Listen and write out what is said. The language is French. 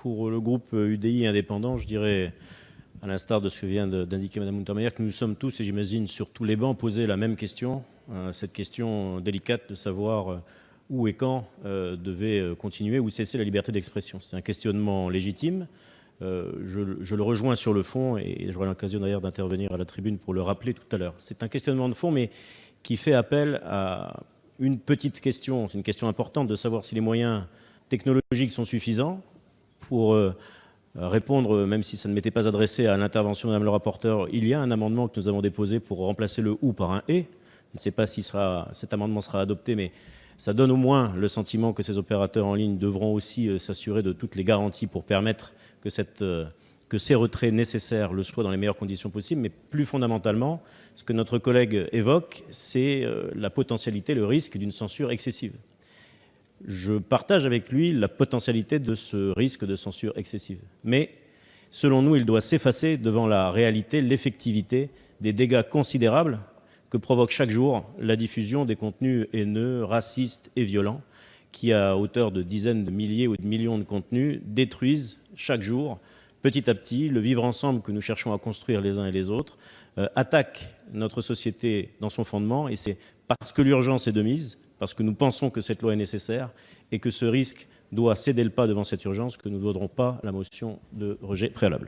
Pour le groupe UDI indépendant, je dirais, à l'instar de ce que vient d'indiquer Mme Untermaier, que nous sommes tous, et j'imagine sur tous les bancs, posés la même question, cette question délicate de savoir où et quand devait continuer ou cesser la liberté d'expression. C'est un questionnement légitime. Je le rejoins sur le fond, et j'aurai l'occasion d'ailleurs d'intervenir à la tribune pour le rappeler tout à l'heure. C'est un questionnement de fond, mais qui fait appel à une petite question, c'est une question importante, de savoir si les moyens technologiques sont suffisants pour répondre, même si ça ne m'était pas adressé à l'intervention de Mme le rapporteur. Il y a un amendement que nous avons déposé pour remplacer le « ou » par un « et ». Je ne sais pas si cet amendement sera adopté, mais ça donne au moins le sentiment que ces opérateurs en ligne devront aussi s'assurer de toutes les garanties pour permettre que ces retraits nécessaires le soient dans les meilleures conditions possibles. Mais plus fondamentalement, ce que notre collègue évoque, c'est la potentialité, le risque d'une censure excessive. Je partage avec lui la potentialité de ce risque de censure excessive. Mais, selon nous, il doit s'effacer devant la réalité, l'effectivité des dégâts considérables que provoque chaque jour la diffusion des contenus haineux, racistes et violents, qui, à hauteur de dizaines de milliers ou de millions de contenus, détruisent chaque jour, petit à petit, le vivre ensemble que nous cherchons à construire les uns et les autres, attaquent notre société dans son fondement, et c'est parce que l'urgence est de mise, parce que nous pensons que cette loi est nécessaire et que ce risque doit céder le pas devant cette urgence, que nous ne voterons pas la motion de rejet préalable.